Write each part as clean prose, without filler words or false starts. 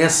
S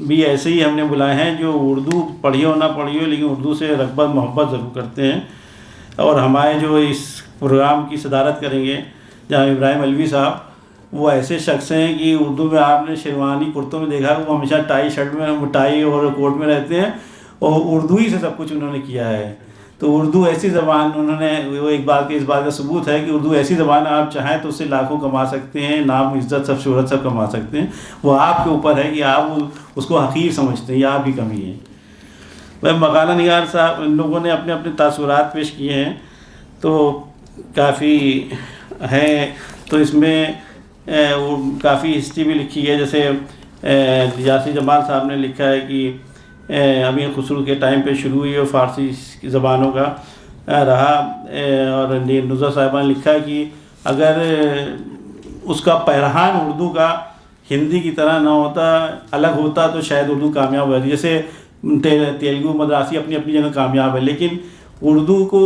بھی ایسے ہی ہم نے بلائے ہیں جو اردو پڑھی ہو نہ پڑھی ہو لیکن اردو سے رغبت محبت ضرور کرتے ہیں. اور ہمارے جو اس پروگرام کی صدارت کریں گے جناب ابراہیم علوی صاحب, وہ ایسے شخص ہیں کہ اردو میں آپ نے شیروانی کرتوں میں دیکھا وہ ہمیشہ ٹائی شرٹ میں, ٹائی اور کوٹ میں رہتے ہیں, اور اردو ہی سے سب کچھ انہوں نے کیا ہے. تو اردو ایسی زبان انہوں نے, وہ ایک بات کہ اس بات کا ثبوت ہے کہ اردو ایسی زبان آپ چاہیں تو اس سے لاکھوں کما سکتے ہیں, نام عزت سب شہرت سب کما سکتے ہیں. وہ آپ کے اوپر ہے کہ آپ اس کو حقیر سمجھتے ہیں, یہ آپ کی کمی ہے. میں مقالہ نگار صاحب ان لوگوں نے اپنے اپنے تاثرات پیش کیے ہیں تو کافی ہیں. تو اس میں کافی ہسٹری بھی لکھی ہے. جیسے یاسر جمال صاحب نے لکھا ہے کہ امیر خسرو کے ٹائم پہ شروع ہوئی اور فارسی زبانوں کا رہا, اور نظر صاحبہ نے لکھا ہے کہ اگر اس کا پیرہان اردو کا ہندی کی طرح نہ ہوتا, الگ ہوتا, تو شاید اردو کامیاب ہو جاتی. جیسے تیلگو مدراسی اپنی اپنی جگہ کامیاب ہے, لیکن اردو کو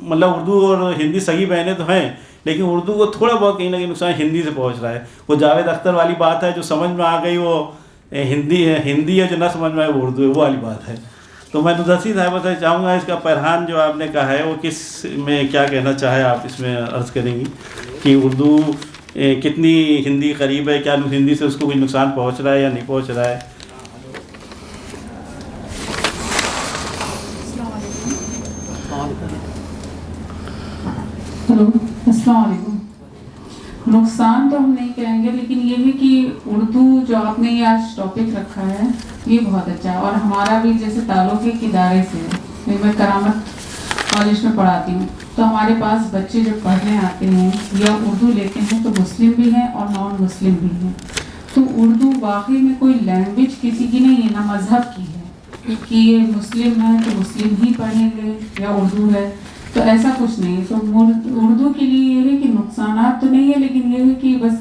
مطلب اردو اور ہندی صحیح بہنیں تو ہیں, لیکن اردو کو تھوڑا بہت کہیں نہ کہیں نقصان ہندی سے پہنچ رہا ہے. وہ جاوید اختر والی بات ہے, جو سمجھ میں آ گئی وہ ہندی ہے, جو نہ سمجھ میں آئے وہ اردو ہے, وہ والی بات ہے. تو میں نظرسی صاحبہ سے چاہوں گا اس کا پیرہان جو آپ نے کہا ہے وہ کس میں کیا کہنا چاہے, آپ اس میں عرض کریں گی کہ اردو کتنی ہندی قریب ہے, کیا ہندی سے اس کو کوئی نقصان پہنچ رہا ہے یا نہیں پہنچ رہا ہے. ہلو, السلام علیکم. نقصان تو ہم نہیں کہیں گے, لیکن یہ ہے کہ اردو جو آپ نے یہ آج ٹاپک رکھا ہے یہ بہت اچھا ہے, اور ہمارا بھی جیسے تعلق ایک ادارے سے ہے. میں کرامت کالج میں پڑھاتی ہوں, تو ہمارے پاس بچے جب پڑھنے آتے ہیں یا اردو لیتے ہیں تو مسلم بھی ہیں اور نان مسلم بھی ہیں. تو اردو واقعی میں کوئی لینگویج کسی کی نہیں ہے, نہ مذہب کی ہے کہ یہ مسلم ہے تو مسلم ہی پڑھیں گے یا اردو ہے, تو ایسا کچھ نہیں. تو اردو کے لیے یہ ہے کہ نقصانات تو نہیں ہے, لیکن یہ ہے کہ بس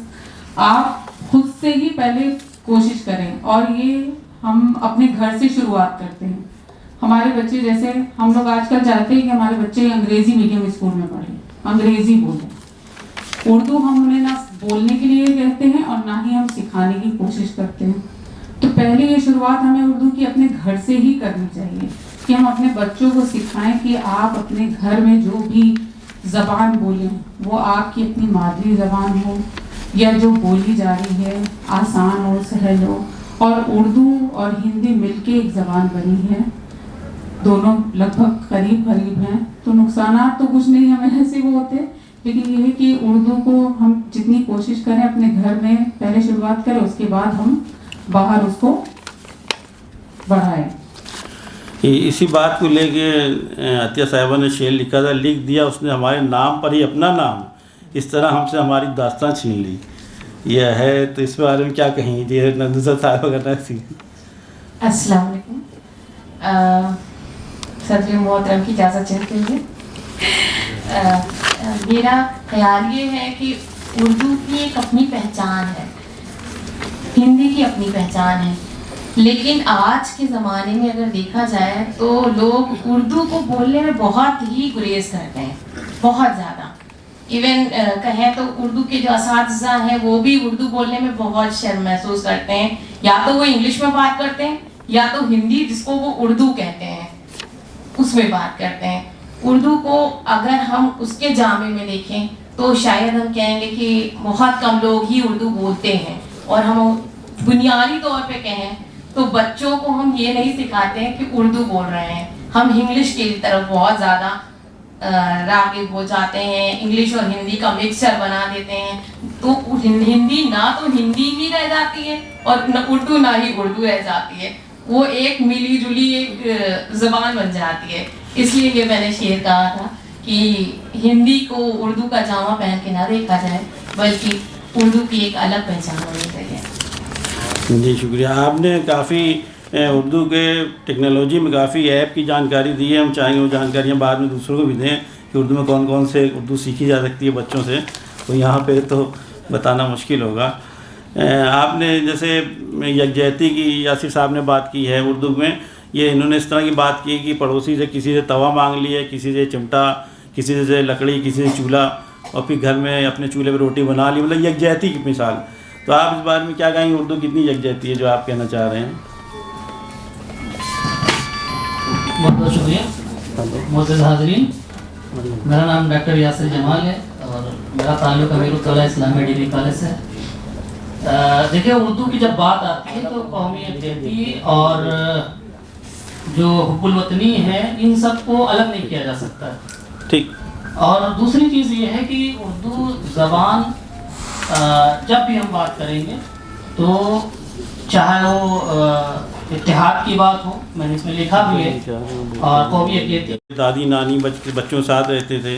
آپ خود سے ہی پہلے کوشش کریں, اور یہ ہم اپنے گھر سے شروعات کرتے ہیں. ہمارے بچے جیسے ہم لوگ آج کل چاہتے ہیں کہ ہمارے بچے انگریزی میڈیم اسکول میں پڑھیں, انگریزی بولیں. اردو ہم انہیں نہ بولنے کے لیے کہتے ہیں اور نہ ہی ہم سکھانے کی کوشش کرتے ہیں. تو پہلے یہ شروعات ہمیں اردو کی اپنے گھر سے ہی کرنی چاہیے کہ ہم اپنے بچوں کو سکھائیں کہ آپ اپنے گھر میں جو بھی زبان بولیں وہ آپ کی اپنی مادری زبان ہو یا جو بولی جا رہی ہے آسان ہو, سہل ہو. اور اردو اور ہندی مل کے ایک زبان بنی ہے, دونوں لگ بھگ قریب قریب ہیں. تو نقصانات تو کچھ نہیں ہمیں ایسے وہ ہوتے, لیکن یہ ہے کہ اردو کو ہم جتنی کوشش کریں اپنے گھر میں پہلے شروعات کریں, اس کے بعد ہم باہر اس کو بڑھائیں. اسی بات کو لے کے عطیہ صاحبہ نے شعر لکھا تھا, لکھ دیا اس نے ہمارے نام پر ہی اپنا نام, اس طرح ہم سے ہماری داستان چھین لی. یہ ہے, تو اس بارے میں کیا کہیں گے نظر صاحبہ کرنا سی. السلام علیکم. صدر محترم کی اجازت چاہتے ہوئے میرا خیال یہ ہے کہ اردو کی ایک اپنی پہچان ہے, ہندی کی اپنی پہچان ہے, لیکن آج کے زمانے میں اگر دیکھا جائے تو لوگ اردو کو بولنے میں بہت ہی گریز کرتے ہیں, بہت زیادہ. ایون کہیں تو اردو کے جو اساتذہ ہیں وہ بھی اردو بولنے میں بہت شرم محسوس کرتے ہیں, یا تو وہ انگلش میں بات کرتے ہیں یا تو ہندی جس کو وہ اردو کہتے ہیں اس میں بات کرتے ہیں. اردو کو اگر ہم اس کے جامع میں دیکھیں تو شاید ہم کہیں گے کہ بہت کم لوگ ہی اردو بولتے ہیں, اور ہم بنیادی طور پہ کہیں تو بچوں کو ہم یہ نہیں سکھاتے ہیں کہ اردو بول رہے ہیں, ہم انگلش کی طرف بہت زیادہ راغب ہو جاتے ہیں, انگلش اور ہندی کا مکسچر بنا دیتے ہیں. تو ہندی نہ تو ہندی ہی رہ جاتی ہے اور نہ اردو نہ ہی اردو رہ جاتی ہے, وہ ایک ملی جلی ایک زبان بن جاتی ہے. اس لیے یہ میں نے شعر کہا تھا کہ ہندی کو اردو کا جامع پہن کے نہ دیکھا جائے, بلکہ اردو کی ایک الگ پہچان ہونی چاہیے. جی شکریہ. آپ نے کافی اردو کے ٹیکنالوجی میں کافی ایپ کی جانکاری دی ہے. ہم چاہیں گے وہ جانکاریاں بعد میں دوسروں کو بھی دیں کہ اردو میں کون کون سے اردو سیکھی جا سکتی ہے بچوں سے, تو یہاں پہ تو بتانا مشکل ہوگا. آپ نے جیسے یکجہتی کی یاسر صاحب نے بات کی ہے اردو میں, یہ انہوں نے اس طرح کی بات کی کہ پڑوسی سے کسی سے توا مانگ لی ہے, کسی سے چمٹا, کسی سے لکڑی, کسی سے چولہا, اور پھر گھر میں اپنے چولہے پہ روٹی بنا لی, مطلب یکجہتی کی مثال. تو آپ اس بارے میں کیا کہیں گے؟ اردو کتنی یکجہتی ہے جو آپ کہنا چاہ رہے ہیں؟ بہت بہت شکریہ معزز حاضرین. میرا نام ڈاکٹر یاسر جمال ہے اور میرا تعلق امیر الدولہ اسلامیہ ڈگری کالج سے. دیکھیں اردو کی جب بات آتی ہے تو قومی یکجہتی اور جو حب الوطنی ہے ان سب کو الگ نہیں کیا جا سکتا. ٹھیک. اور دوسری چیز یہ ہے کہ اردو زبان جب بھی ہم بات کریں گے تو چاہے وہ اتحاد کی بات ہو، میں نے اس میں لکھا بھی ہے، اور قومی یکجہتی. دادی نانی بچوں ساتھ رہتے تھے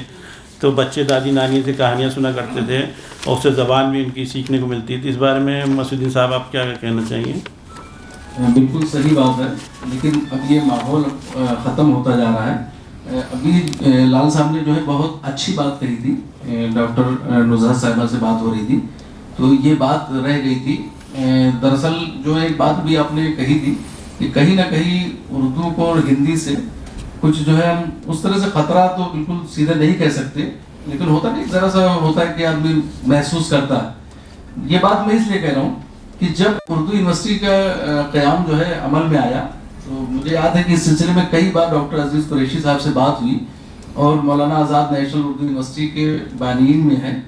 تو بچے دادی نانی سے کہانیاں سنا کرتے تھے اور اس سے زبان بھی ان کی سیکھنے کو ملتی تھی. اس بارے میں مسعود الدین صاحب آپ کیا کہنا چاہیں گے؟ بالکل صحیح بات ہے، لیکن اب یہ ماحول ختم ہوتا جا رہا ہے. ابھی لال صاحب نے جو ہے بہت اچھی بات کہی تھی، ڈاکٹر نزہت صاحبہ سے بات ہو رہی تھی تو یہ بات رہ گئی تھی. دراصل جو ایک بات بھی آپ نے کہی تھی کہ کہیں نہ کہیں اردو کو اور ہندی سے کچھ جو ہے ہم اس طرح سے خطرہ تو بالکل سیدھے نہیں کہہ سکتے، لیکن ہوتا نہیں ذرا سا ہوتا ہے کہ آدمی محسوس کرتا ہے. یہ بات میں اس لیے کہہ رہا ہوں کہ جب اردو یونیورسٹی کا قیام جو ہے عمل میں آیا تو مجھے یاد ہے کہ اس سلسلے میں کئی بار ڈاکٹر عزیز قریشی صاحب سے بات ہوئی اور مولانا آزاد نیشنل اردو یونیورسٹی کے بانیین میں ہیں،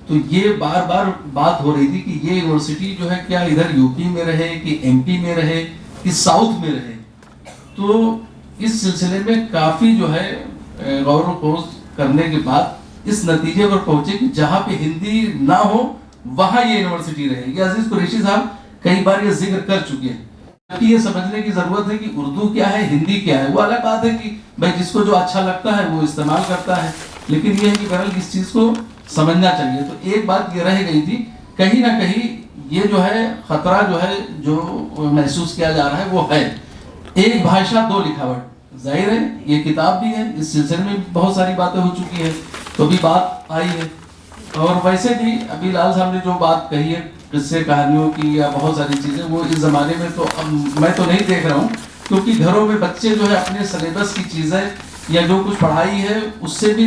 تو یہ بار بار بات ہو رہی تھی کہ یہ یونیورسٹی جو ہے کیا ادھر یو پی میں رہے کہ ایم پی میں رہے کہ ساؤتھ میں رہے. تو اس سلسلے میں کافی جو ہے غور و خوض کرنے کے بعد اس نتیجے پر پہنچے کہ جہاں پہ ہندی نہ ہو وہاں یہ یونیورسٹی رہے. یہ عزیز قریشی صاحب کئی بار یہ ذکر کر چکے ہیں کہ یہ سمجھنے کی ضرورت ہے کہ اردو کیا ہے ہندی کیا ہے. وہ الگ بات ہے کہ بھائی جس کو جو اچھا لگتا ہے وہ استعمال کرتا ہے، لیکن یہ ہے کہ بہرحال اس چیز کو سمجھنا چاہیے. تو ایک بات یہ رہ گئی تھی، کہیں نہ کہیں یہ جو ہے خطرہ جو ہے جو محسوس کیا جا رہا ہے وہ ہے. ایک بھاشا دو لکھاوٹ، ظاہر ہے یہ کتاب بھی ہے، اس سلسلے میں بہت ساری باتیں ہو چکی ہیں تو بھی بات آئی ہے. اور ویسے بھی ابھی لال صاحب نے جو بات کہی ہے قصے کہانیوں کی یا بہت ساری چیزیں، وہ اس زمانے میں تو اب میں تو نہیں دیکھ رہا ہوں، کیونکہ گھروں میں بچے جو ہے اپنے سلیبس کی چیزیں یا جو کچھ پڑھائی ہے اس سے بھی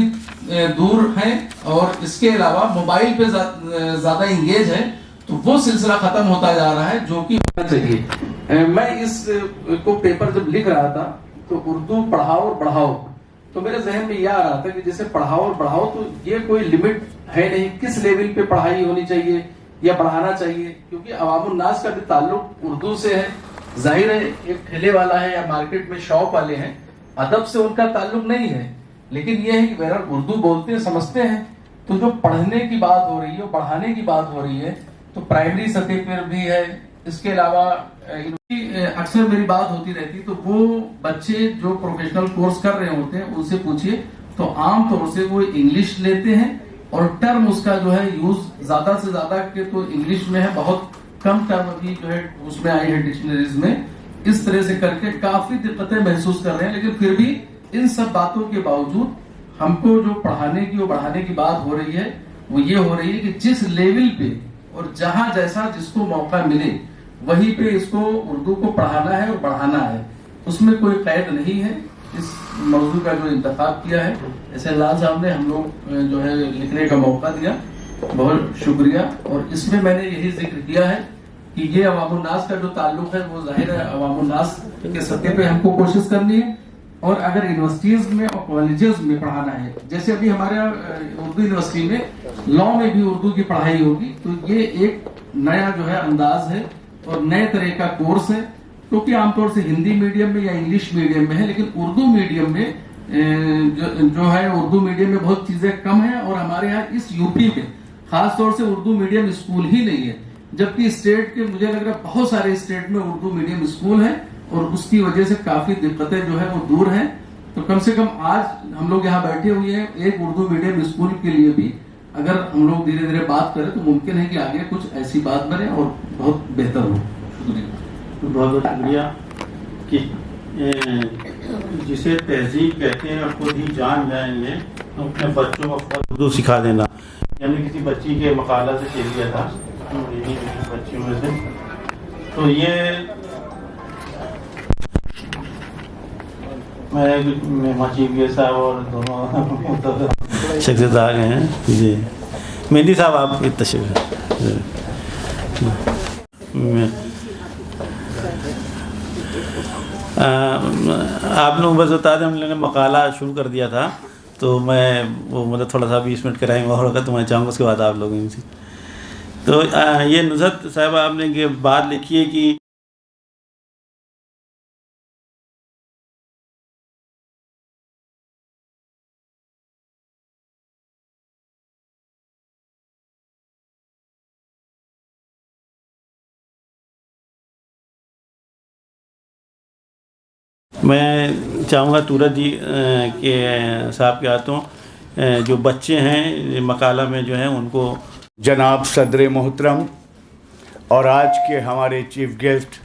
دور ہیں اور اس کے علاوہ موبائل پہ زیادہ انگیج ہے، تو وہ سلسلہ ختم ہوتا جا رہا ہے جو کہ ہونا چاہیے. میں اس کو پیپر جب لکھ رہا تھا تو اردو پڑھاؤ اور بڑھاؤ، تو میرے ذہن میں یہ آ رہا تھا کہ جیسے پڑھاؤ اور بڑھاؤ تو یہ کوئی لمٹ ہے نہیں، کس لیول پہ پڑھائی ہونی چاہیے یا بڑھانا چاہیے، کیونکہ عوام الناس کا بھی تعلق اردو سے ہے. ظاہر ہے ایک ٹھیلے والا ہے یا مارکیٹ میں شاپ والے ہیں، ادب سے ان کا تعلق نہیں ہے، لیکن یہ ہے کہ بہرحال اردو بولتے ہیں سمجھتے ہیں. تو جو پڑھنے کی بات ہو رہی ہے بڑھانے کی بات ہو رہی ہے تو پرائمری سطح پر بھی ہے. اس کے علاوہ اکثر میری بات ہوتی رہتی تو وہ بچے جو پروفیشنل کورس کر رہے ہوتے ہیں ان سے پوچھیے تو عام طور سے وہ انگلش لیتے ہیں اور ٹرم اس کا جو ہے یوز زیادہ سے زیادہ کہ تو انگلش میں ہے، بہت کم ٹرم ابھی جو ہے اس میں آئی ہے ڈکشنریز میں. اس طرح سے کر کے کافی دقتیں محسوس کر رہے ہیں، لیکن پھر بھی ان سب باتوں کے باوجود ہم کو جو پڑھانے کی اور بڑھانے کی بات ہو رہی ہے وہ یہ ہو رہی ہے کہ جس لیول پہ اور جہاں جیسا جس کو موقع ملے وہیں پہ اس کو اردو کو پڑھانا ہے اور بڑھانا ہے، اس میں کوئی قید نہیں ہے. اس موضوع کا جو انتخاب کیا ہے ایسے لال صاحب نے ہم لوگ جو ہے لکھنے کا موقع دیا، بہت شکریہ. اور اس میں نے یہی ذکر کیا ہے کہ یہ عوام الناس کا جو تعلق ہے وہ ظاہر ہے عوام الناس کے سطح پہ ہم کو کوشش کرنی ہے. اور اگر یونیورسٹیز میں اور کالجز میں پڑھانا ہے، جیسے ابھی ہمارے اردو یونیورسٹی میں لاء میں بھی اردو کی پڑھائی ہوگی، تو یہ ایک نیا جو ہے انداز ہے اور نئے طرح کا کورس ہے، کیونکہ عام طور سے ہندی میڈیم میں یا انگلش میڈیم میں ہے، لیکن اردو میڈیم میں جو ہے اردو میڈیم میں بہت چیزیں کم ہیں. اور ہمارے یہاں اس یو پی میں خاص طور سے اردو میڈیم اسکول ہی نہیں ہے، جبکہ اسٹیٹ کے مجھے لگ رہا ہے بہت سارے اسٹیٹ میں اردو میڈیم اسکول ہیں اور اس کی وجہ سے کافی دقتیں جو ہے وہ دور ہیں. تو کم سے کم آج ہم لوگ یہاں بیٹھے ہوئے ہیں، ایک اردو میڈیم اسکول کے لیے بھی اگر ہم لوگ دھیرے دھیرے بات کریں تو ممکن ہے کہ آگے کچھ ایسی بات بنے اور بہت بہتر ہو. شکریہ. بہت بہت شکریہ. کہ جسے تہذیب کہتے ہیں اور خود ہی جان جائیں گے اپنے بچوں کو اردو سکھا دینا. یعنی کسی بچی کے مقالہ سے کہہ دیا تھا بچیوں میں سے، تو یہ میں چیف گیسٹ صاحب اور دونوں شخصیت آ گئے ہیں. جی مہندی صاحب آپ کی تشریف. آپ لوگ بس بتا دیں، ہم لوگوں نے مقالہ شروع کر دیا تھا، تو میں وہ مطلب تھوڑا سا 20 منٹ کرائیں گے اور ہوگا تو میں چاہوں گا اس کے بعد آپ لوگوں سے. تو یہ نصرت صاحب آپ نے یہ بات لکھی ہے کہ میں چاہوں گا تورج جی کے صاحب کے ہاتھوں جو بچے ہیں مقالہ میں جو ہیں ان کو. جناب صدر محترم اور آج کے ہمارے چیف گیسٹ،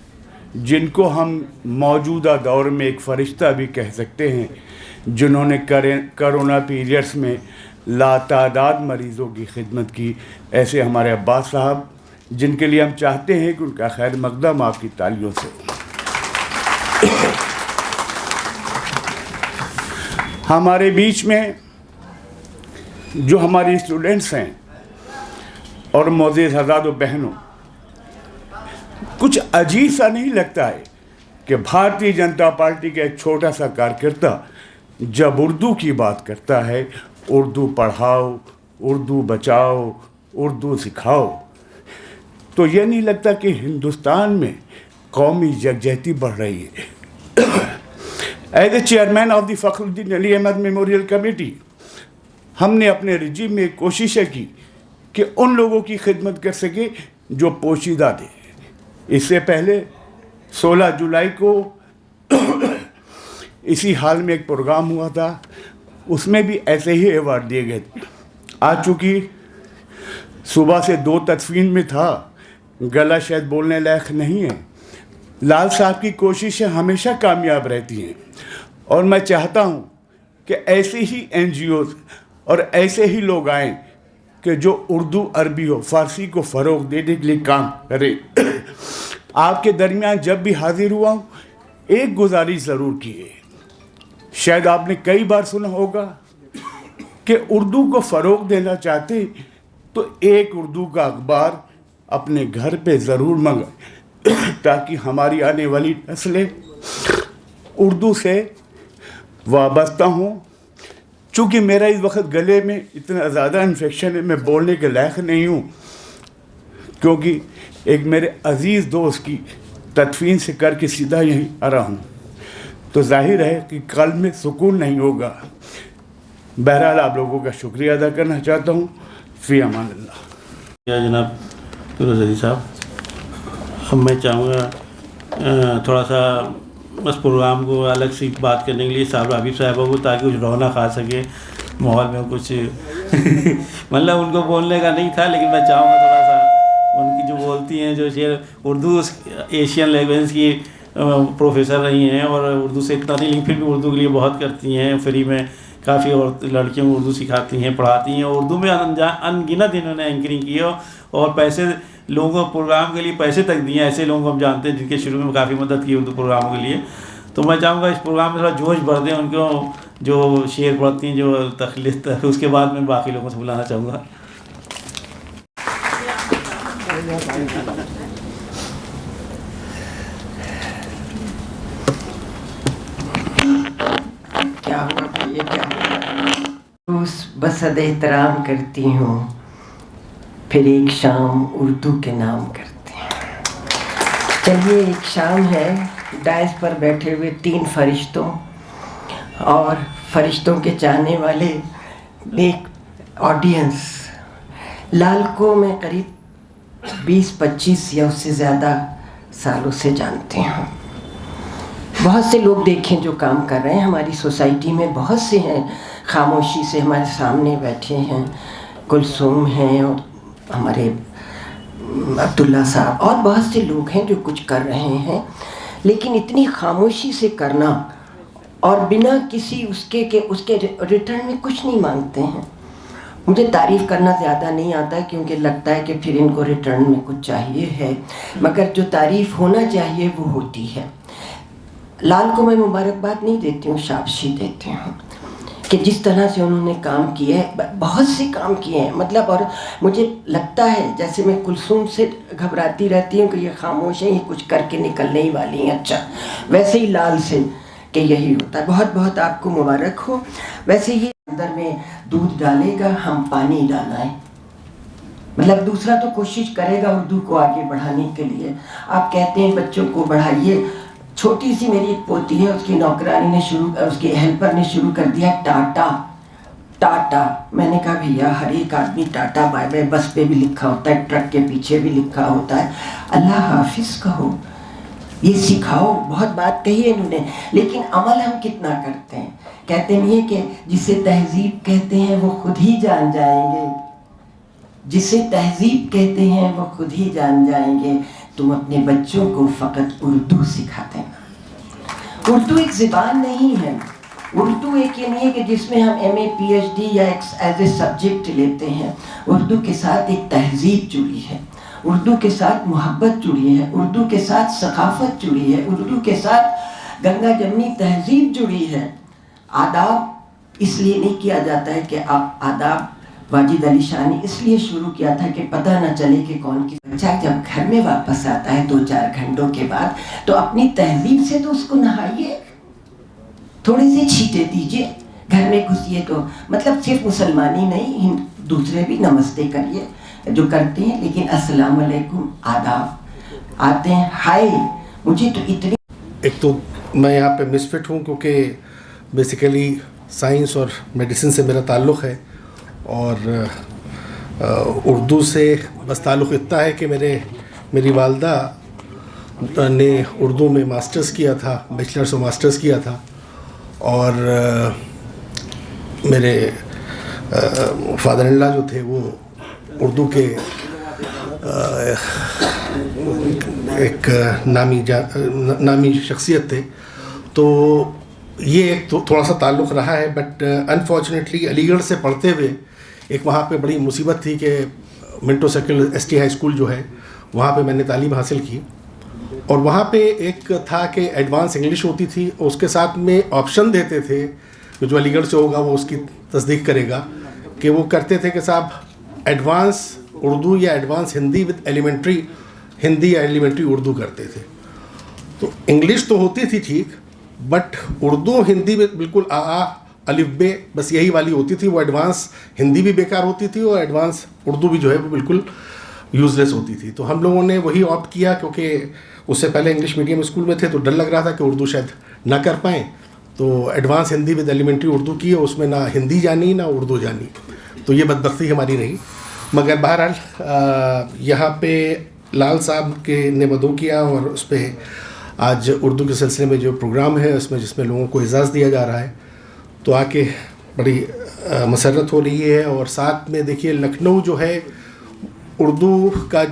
جن کو ہم موجودہ دور میں ایک فرشتہ بھی کہہ سکتے ہیں، جنہوں نے کرونا پیریڈس میں لاتعداد مریضوں کی خدمت کی، ایسے ہمارے عباس صاحب، جن کے لیے ہم چاہتے ہیں کہ ان کا خیر مقدم آپ کی تالیوں سے. ہمارے بیچ میں جو ہماری اسٹوڈنٹس ہیں اور معزز حضرات و بہنوں، کچھ عجیب سا نہیں لگتا ہے کہ بھارتیہ جنتا پارٹی کا ایک چھوٹا سا کارکردہ جب اردو کی بات کرتا ہے، اردو پڑھاؤ، اردو بچاؤ، اردو سکھاؤ، تو یہ نہیں لگتا کہ ہندوستان میں قومی یکجہتی بڑھ رہی ہے. As a chairman of the فخر الدین علی احمد میموریل کمیٹی، ہم نے اپنے رجیم میں کوششیں کی کہ ان لوگوں کی خدمت کر سکے جو پوشیدہ تھے. اس سے پہلے 16 جولائی کو اسی حال میں ایک پروگرام ہوا تھا، اس میں بھی ایسے ہی ایوارڈ دیے گئے تھے. آج چونکہ صبح سے 2 تدفین میں تھا، گلا شاید بولنے لائق نہیں ہے. لال صاحب کی کوششیں ہمیشہ کامیاب رہتی ہیں، اور میں چاہتا ہوں کہ ایسے ہی NGOs اور ایسے ہی لوگ آئیں کہ جو اردو، عربی و فارسی کو فروغ دینے کے لیے کام کریں. آپ کے درمیان جب بھی حاضر ہوا ہوں، ایک گزارش ضرور کی ہے. شاید آپ نے کئی بار سنا ہوگا کہ اردو کو فروغ دینا چاہتے تو ایک اردو کا اخبار اپنے گھر پہ ضرور منگائیں، تاکہ ہماری آنے والی نسلیں اردو سے وابستہ ہوں. چونکہ میرا اس وقت گلے میں اتنا زیادہ انفیکشن ہے، میں بولنے کے لائق نہیں ہوں، کیونکہ ایک میرے عزیز دوست کی تدفین سے کر کے سیدھا یہیں آ رہا ہوں، تو ظاہر ہے کہ قلب میں سکون نہیں ہوگا. بہرحال آپ لوگوں کا شکریہ ادا کرنا چاہتا ہوں. فی امان اللہ. جناب تورج علی صاحب، اب میں چاہوں گا تھوڑا سا اس پروگرام کو الگ سے بات کرنے کے لیے صاحب حبیب صاحبہ کو، تاکہ کچھ رونق آ سکے ماحول میں. کچھ مطلب ان کو بولنے کا نہیں تھا، لیکن میں چاہوں گا تھوڑا سا ان کی جو بولتی ہیں، جو شعر اردو ایشین لینگویج کی پروفیسر رہی ہیں، اور اردو سے اتنا نہیں لیکن پھر بھی اردو کے لیے بہت کرتی ہیں. فری میں کافی اور لڑکیوں کو اردو سکھاتی ہیں، پڑھاتی ہیں. اردو میں ان گنت انہوں نے اینکرنگ کی ہے، اور پیسے لوگوں کو پروگرام کے لیے پیسے تک دیے. ایسے لوگوں کو ہم جانتے ہیں جن کے شروع میں کافی مدد کی اردو پروگراموں کے لیے. تو میں چاہوں گا اس پروگرام میں تھوڑا جوش بھر دیں ان کو، جو شعر پڑھتی ہیں، جو تخلیق، اس کے بعد میں باقی لوگوں سے بلانا چاہوں گا. کیا ہوا، یہ کیا ہوا؟ بصد احترام کرتی ہوں، پھر ایک شام اردو کے نام کرتے ہیں. چلیے، ایک شام ہے، ڈائس پر بیٹھے ہوئے 3 فرشتوں اور فرشتوں کے چاہنے والے ایک آڈینس. لال کو میں قریب 20-25 یا اس سے زیادہ سالوں سے جانتے ہوں. بہت سے لوگ دیکھیں جو کام کر رہے ہیں ہماری سوسائٹی میں، بہت سے ہیں خاموشی سے ہمارے سامنے بیٹھے ہیں. کلثوم ہیں، اور ہمارے عبداللہ صاحب، اور بہت سے لوگ ہیں جو کچھ کر رہے ہیں. لیکن اتنی خاموشی سے کرنا اور بنا کسی اس کے ریٹرن میں کچھ نہیں مانگتے ہیں. مجھے تعریف کرنا زیادہ نہیں آتا ہے، کیونکہ لگتا ہے کہ پھر ان کو ریٹرن میں کچھ چاہیے ہے، مگر جو تعریف ہونا چاہیے وہ ہوتی ہے. لال کو میں مبارکباد نہیں دیتی ہوں، شاباشی دیتی ہوں. کہ جس طرح سے انہوں نے کام کیے ہیں، بہت سے کام کیے ہیں مطلب. اور مجھے لگتا ہے جیسے میں کلثوم سے گھبراتی رہتی ہوں کہ یہ خاموش ہیں، یہ کچھ کر کے نکلنے ہی والی ہیں، اچھا ویسے ہی لال سے کہ یہی ہوتا ہے. بہت بہت آپ کو مبارک ہو. ویسے یہ اندر میں دودھ ڈالے گا، ہم پانی ڈالنا ہے. مطلب دوسرا تو کوشش کرے گا اردو کو آگے بڑھانے کے لیے. آپ کہتے ہیں بچوں کو بڑھائیے. چھوٹی سی میری ایک پوتی ہے، اس کی نوکرانی نے اس کے ہیلپر نے شروع کر دیا ٹاٹا ٹاٹا. میں نے کہا بھیا ہر ایک آدمی ٹاٹا بائے بائے بس پہ بھی لکھا ہوتا ہے، ٹرک کے پیچھے بھی لکھا ہوتا ہے. اللہ حافظ کہو، یہ سکھاؤ. بہت بات کہی ہے انہوں نے، لیکن عمل ہم کتنا کرتے ہیں. کہتے ہیں کہ جسے تہذیب کہتے ہیں وہ خود ہی جان جائیں گے، جسے تہذیب کہتے ہیں وہ خود ہی جان جائیں گے. تم اپنے بچوں کو فقط اردو سکھا دینا. اردو ایک زبان نہیں ہے. اردو ایک یہ نہیں ہے کہ جس میں ہم ایم اے پی ایچ ڈی یا ایز اے سبجیکٹ لیتے ہیں. اردو کے ساتھ ایک تہذیب جڑی ہے، اردو کے ساتھ محبت جڑی ہے، اردو کے ساتھ ثقافت جڑی ہے، اردو کے ساتھ گنگا جمنی تہذیب جڑی ہے. آداب اس لیے نہیں کیا جاتا ہے کہ آپ آداب واجد علی شاہ نے اس لیے شروع کیا تھا کہ پتہ نہ چلے کہ کون کی. بچہ جب گھر میں واپس آتا ہے 2-4 گھنٹوں کے بعد تو اپنی تہذیب سے تو اس کو نہائیے، تھوڑے سے چھینٹے دیجیے. گھر میں گھسیے تو مطلب صرف مسلمانی نہیں، دوسرے بھی نمستے کریے جو کرتے ہیں، لیکن السلام علیکم آداب آتے ہیں. ہائے مجھے تو اتنی. ایک تو میں یہاں پہ مس فٹ ہوں کیونکہ بیسیکلی سائنس اور میڈیسن سے میرا تعلق ہے، اور اردو سے بس تعلق اتنا ہے کہ میری والدہ نے اردو میں ماسٹرز کیا تھا، بیچلرس اور ماسٹرز کیا تھا، اور میرے فادر ان لا جو تھے وہ اردو کے ایک نامی شخصیت تھے. تو یہ ایک تھوڑا سا تعلق رہا ہے. بٹ انفارچونیٹلی علی گڑھ سے پڑھتے ہوئے ایک وہاں پہ بڑی مصیبت تھی کہ Manto circle S T high school جو ہے وہاں پہ میں نے تعلیم حاصل کی، اور وہاں پہ ایک تھا کہ ایڈوانس انگلش ہوتی تھی، اور اس کے ساتھ میں آپشن دیتے تھے کہ جو علی گڑھ سے ہوگا وہ اس کی تصدیق کرے گا، کہ وہ کرتے تھے کہ صاحب ایڈوانس اردو یا advance Hindi with elementary Hindi یا ایلیمنٹری اردو کرتے تھے. تو انگلش تو ہوتی تھی ٹھیک، بٹ اردو ہندی میں بالکل آ الف بے بس یہی والی ہوتی تھی. وہ ایڈوانس ہندی بھی بیکار ہوتی تھی اور ایڈوانس اردو بھی جو ہے وہ بالکل یوز لیس ہوتی تھی. تو ہم لوگوں نے وہی آپٹ کیا، کیونکہ اس سے پہلے انگلش میڈیم اسکول میں تھے تو ڈر لگ رہا تھا کہ اردو شاید نہ کر پائیں. تو advance Hindi with elementary Urdu کی، اس میں نہ ہندی جانی نہ اردو جانی. تو یہ بدبختی ہماری رہی. مگر بہرحال یہاں پہ لال صاحب نے مدعو کیا، اور اس پہ آج اردو کے سلسلے میں جو پروگرام ہے اس میں جس میں لوگوں کو اعزاز دیا جا رہا ہے، تو آ کے بڑی مسرت ہو رہی ہے. اور ساتھ میں دیکھیے لکھنؤ جو ہے، اردو کا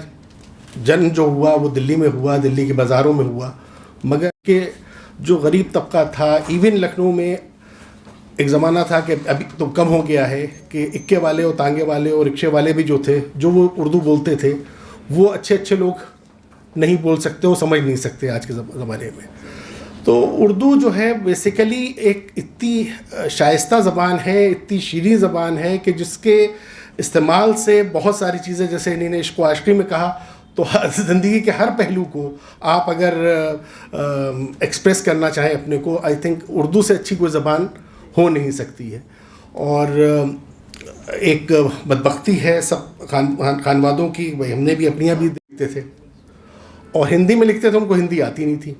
جنم جو ہوا وہ دلی میں ہوا، دلی کے بازاروں میں ہوا، مگر کہ جو غریب طبقہ تھا، ایون لکھنؤ میں ایک زمانہ تھا کہ ابھی تو کم ہو گیا ہے کہ اکے والے اور تانگے والے اور رکشے والے بھی جو تھے، جو وہ اردو بولتے تھے، وہ اچھے لوگ نہیں بول سکتے، وہ سمجھ نہیں سکتے آج کے زمانے میں. تو اردو جو ہے بیسیکلی ایک اتنی شائستہ زبان ہے، اتنی شیریں زبان ہے کہ جس کے استعمال سے بہت ساری چیزیں، جیسے انہوں نے عشق و عاشقی میں کہا، تو زندگی کے ہر پہلو کو آپ اگر ایکسپریس کرنا چاہیں اپنے کو، آئی تھنک اردو سے اچھی کوئی زبان ہو نہیں سکتی ہے. اور ایک بدبختی ہے سب خانوادوں کی، ہم نے بھی اپنیاں بھی دیکھتے تھے، اور ہندی میں لکھتے تھے، ان کو ہندی آتی نہیں تھی،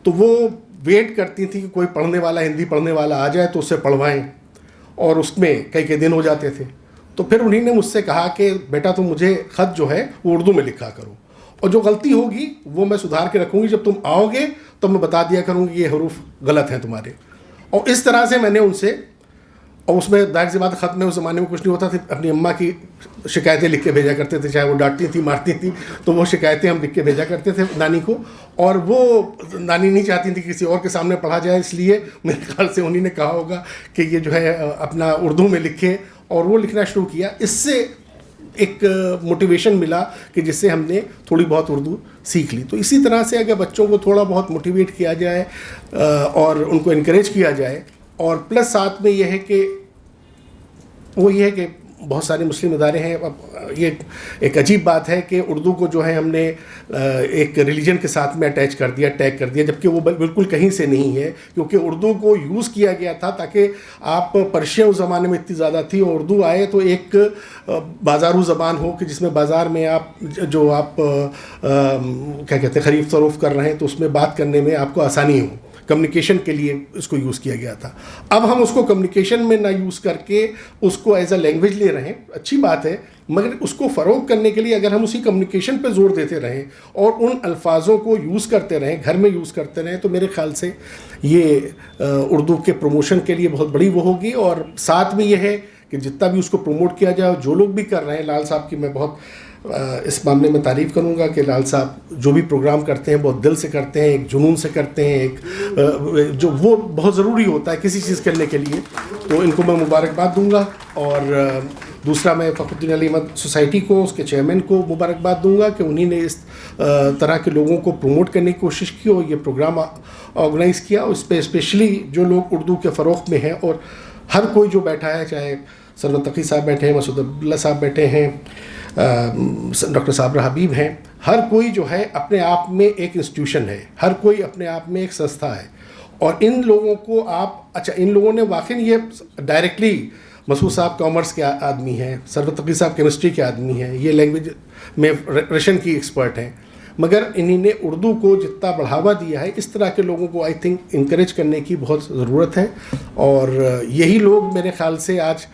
تو وہ ویٹ کرتی تھی کہ کوئی پڑھنے والا، ہندی پڑھنے والا آ جائے تو اس سے پڑھوائیں، اور اس میں کئی دن ہو جاتے تھے. تو پھر انہوں نے مجھ سے کہا کہ بیٹا تم مجھے خط جو ہے وہ اردو میں لکھا کرو، اور جو غلطی ہوگی وہ میں سدھار کے رکھوں گی، جب تم آؤ گے تو میں بتا دیا کروں گی یہ حروف غلط ہیں تمہارے. اور اس طرح سے میں نے ان سے، اور اس میں ظاہر سی بات خط میں اس زمانے میں کچھ نہیں ہوتا تھا، اپنی اماں کی شکایتیں لکھ کے بھیجا کرتے تھے، چاہے وہ ڈانٹتی تھی مارتی تھی، تو وہ شکایتیں ہم لکھ کے بھیجا کرتے تھے نانی کو. اور وہ نانی نہیں چاہتی تھی کسی اور کے سامنے پڑھا جائے، اس لیے میرے خیال سے انہوں نے کہا ہوگا کہ یہ جو ہے اپنا اردو میں لکھے، اور وہ لکھنا شروع کیا. اس سے ایک موٹیویشن ملا کہ جس سے ہم نے تھوڑی بہت اردو سیکھ لی. تو اسی طرح سے اگر بچوں کو تھوڑا بہت موٹیویٹ کیا جائے اور ان کو انکریج کیا جائے، اور پلس ساتھ میں یہ ہے کہ وہ یہ ہے کہ بہت سارے مسلم ادارے ہیں. اب یہ ایک عجیب بات ہے کہ اردو کو جو ہے ہم نے ایک ریلیجن کے ساتھ میں اٹیچ کر دیا, ٹیگ کر دیا, جبکہ وہ بالکل کہیں سے نہیں ہے, کیونکہ اردو کو یوز کیا گیا تھا تاکہ آپ پرشین اس زمانے میں اتنی زیادہ تھی, اور اردو آئے تو ایک بازارو زبان ہو کہ جس میں بازار میں آپ کیا کہتے ہیں خرید فروخت کر رہے ہیں تو اس میں بات کرنے میں آپ کو آسانی ہو. کمیونیکیشن کے لیے اس کو یوز کیا گیا تھا. اب ہم اس کو کمیونیکیشن میں نہ یوز کر کے اس کو ایز اے لینگویج لے رہے ہیں, اچھی بات ہے, مگر اس کو فروغ کرنے کے لیے اگر ہم اسی کمیونیکیشن پہ زور دیتے رہیں اور ان الفاظوں کو یوز کرتے رہیں, گھر میں یوز کرتے رہیں, تو میرے خیال سے یہ اردو کے پروموشن کے لیے بہت بڑی وہ ہوگی. اور ساتھ میں یہ ہے کہ جتنا بھی اس کو پروموٹ کیا جائے, جو لوگ بھی کر رہے ہیں, لال صاحب کی میں بہت اس معاملے میں تعریف کروں گا کہ لال صاحب جو بھی پروگرام کرتے ہیں بہت دل سے کرتے ہیں, ایک جنون سے کرتے ہیں, ایک جو وہ بہت ضروری ہوتا ہے کسی چیز کرنے کے لیے. تو ان کو میں مبارکباد دوں گا. اور دوسرا میں فخر الدین علی احمد سوسائٹی کو, اس کے چیئرمین کو مبارکباد دوں گا کہ انہی نے اس طرح کے لوگوں کو پروموٹ کرنے کی کوشش کی اور یہ پروگرام آرگنائز کیا. اس پہ اسپیشلی جو لوگ اردو کے فروغ میں ہیں, اور ہر کوئی جو بیٹھا ہے, چاہے سرور تقی صاحب بیٹھے ہیں, مسعود عبداللہ صاحب بیٹھے ہیں, ڈاکٹر صابرہ حبیب ہیں, ہر کوئی جو ہے اپنے آپ میں ایک انسٹیٹیوشن ہے, ہر کوئی اپنے آپ میں ایک سنستھا ہے. اور ان لوگوں کو ان لوگوں نے واقعی یہ ڈائریکٹلی, مسعود صاحب کامرس کے آدمی ہیں, سرور تقی صاحب کیمسٹری کے آدمی ہیں, یہ لینگویج میں رشین کی ایکسپرٹ ہیں, مگر انہی نے اردو کو جتنا بڑھاوا دیا ہے, اس طرح کے لوگوں کو آئی تھنک انکریج کرنے کی بہت ضرورت ہے. اور یہی لوگ میرے خیال سے آج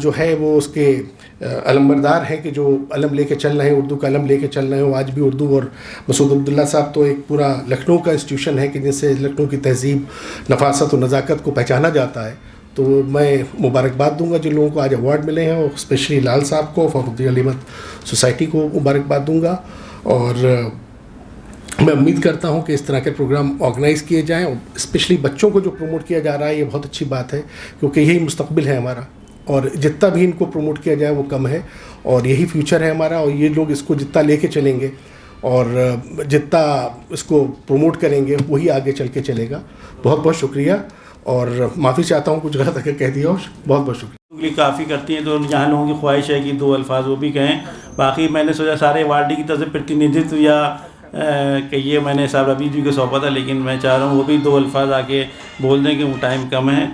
جو ہے وہ اس کے علمبردار ہیں کہ جو علم لے کے چل رہے ہیں, اردو کا علم لے کے چل رہے ہیں. آج بھی اردو, اور مسعود عبداللہ صاحب تو ایک پورا لکھنؤ کا انسٹیٹیوشن ہے کہ جس سے لکھنؤ کی تہذیب, نفاست و نزاکت کو پہچانا جاتا ہے. تو میں مبارکباد دوں گا جن لوگوں کو آج ایوارڈ ملے ہیں, اور اسپیشلی لال صاحب کو, فخر الدین علی احمد سوسائٹی کو مبارکباد دوں گا. اور میں امید کرتا ہوں کہ اس طرح کے پروگرام آرگنائز کیے جائیں, اور اسپیشلی بچوں کو جو پروموٹ کیا جا رہا ہے یہ بہت اچھی بات ہے, کیونکہ یہی مستقبل ہے ہمارا, اور جتنا بھی ان کو پروموٹ کیا جائے وہ کم ہے, اور یہی فیوچر ہے ہمارا. اور یہ لوگ اس کو جتنا لے کے چلیں گے اور جتنا اس کو پروموٹ کریں گے وہی آگے چل کے چلے گا. بہت بہت شکریہ, اور معافی چاہتا ہوں کچھ غلط اگر کہہ دیا ہو. بہت بہت شکریہ. کافی کرتی ہیں, تو یہاں لوگوں کی خواہش ہے کہ 2 الفاظ وہ بھی کہیں. باقی میں نے سوچا سارے ایوارڈی کی طرف سے پرتیندھتو یا کہ یہ میں نے صاحب ربیع جی کو سونپا تھا, لیکن میں چاہ رہا ہوں وہ بھی 2 الفاظ آ کے بول دیں کہ وہ ٹائم کم ہے.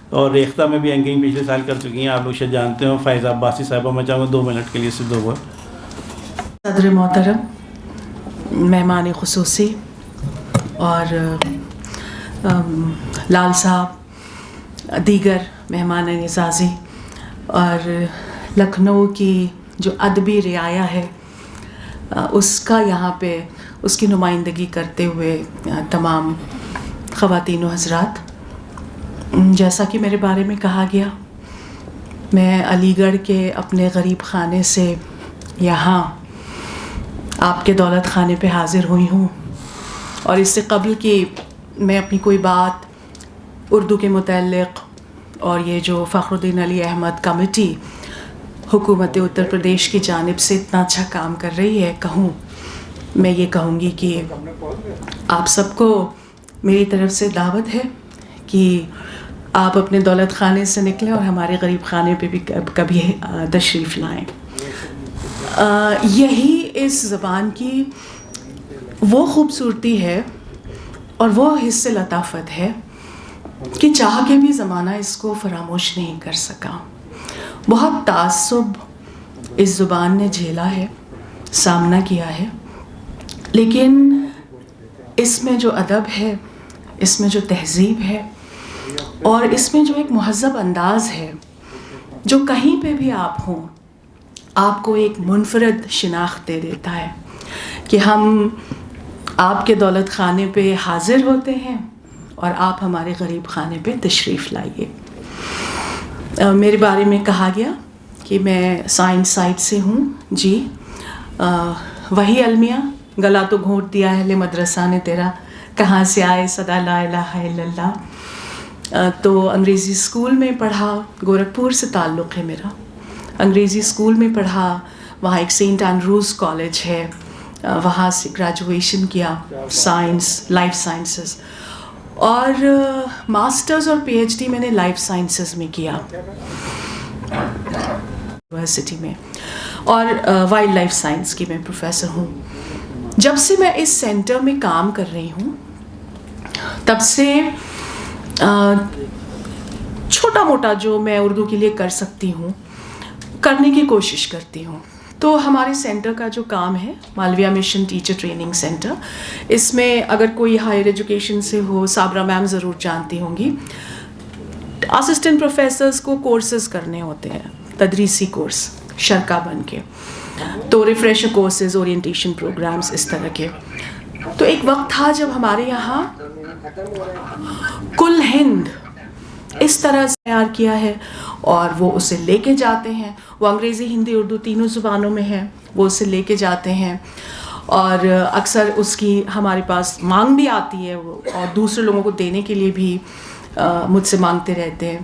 اور ریختہ میں بھی اینکرنگ پچھلے سال کر چکی ہیں, آپ لوگ شاید جانتے ہوں. فائزہ عباسی صاحبہ, میں چاہوں گا 2 منٹ کے لیے سے 2 بار. صدر محترم, مہمان خصوصی اور لال صاحب, دیگر مہمان نوازی, اور لکھنؤ کی جو ادبی رعایا ہے اس کا یہاں پہ اس کی نمائندگی کرتے ہوئے تمام خواتین و حضرات, جیسا کہ میرے بارے میں کہا گیا, میں علی گڑھ کے اپنے غریب خانے سے یہاں آپ کے دولت خانے پہ حاضر ہوئی ہوں. اور اس سے قبل کہ میں اپنی کوئی بات اردو کے متعلق اور یہ جو فخر الدین علی احمد کمیٹی حکومت اتر پردیش کی جانب سے اتنا اچھا کام کر رہی ہے کہوں, میں یہ کہوں گی کہ آپ سب کو میری طرف سے دعوت ہے کہ آپ اپنے دولت خانے سے نکلیں اور ہمارے غریب خانے پہ بھی کبھی تشریف لائیں. یہی اس زبان کی وہ خوبصورتی ہے اور وہ حصہ لطافت ہے کہ چاہ کے بھی زمانہ اس کو فراموش نہیں کر سکا. بہت تعصب اس زبان نے جھیلا ہے, سامنا کیا ہے, لیکن اس میں جو ادب ہے, اس میں جو تہذیب ہے, اور اس میں جو ایک مہذب انداز ہے, جو کہیں پہ بھی آپ ہوں آپ کو ایک منفرد شناخت دے دیتا ہے کہ ہم آپ کے دولت خانے پہ حاضر ہوتے ہیں اور آپ ہمارے غریب خانے پہ تشریف لائیے. میرے بارے میں کہا گیا کہ میں سائنس سائٹ سے ہوں. جی, وہی المیہ, گلا تو گھونٹ دیا اہل مدرسہ نے تیرا, کہاں سے آئے صدا لا الہ الا اللہ. تو انگریزی اسکول میں پڑھا, گورکھپور سے تعلق ہے میرا. انگریزی اسکول میں پڑھا, وہاں ایک سینٹ اینڈروز کالج ہے, وہاں سے گریجویشن کیا سائنس, لائف سائنسز. اور ماسٹرز اور پی ایچ ڈی میں نے لائف سائنسز میں کیا یونیورسٹی میں, اور وائلڈ لائف سائنس کی میں پروفیسر ہوں. جب سے میں اس سینٹر میں کام کر رہی ہوں تب سے چھوٹا موٹا جو میں اردو کے لیے کر سکتی ہوں کرنے کی کوشش کرتی ہوں. تو ہمارے سینٹر کا جو کام ہے Malviya mission teacher training centre, اس میں اگر کوئی ہائر ایجوکیشن سے ہو, صابرہ میم ضرور جانتی ہوں گی, اسسٹنٹ پروفیسرز کو کورسز کرنے ہوتے ہیں, تدریسی کورس شرکا بن کے, تو ریفریشر کورسز, اورینٹیشن پروگرامز اس طرح کے. تو ایک وقت تھا جب ہمارے یہاں کل ہند اس طرح سے تیار کیا ہے اور وہ اسے لے کے جاتے ہیں, وہ انگریزی ہندی اردو تینوں زبانوں میں ہے, وہ اسے لے کے جاتے ہیں, اور اکثر اس کی ہمارے پاس مانگ بھی آتی ہے, وہ اور دوسرے لوگوں کو دینے کے لیے بھی مجھ سے مانگتے رہتے ہیں.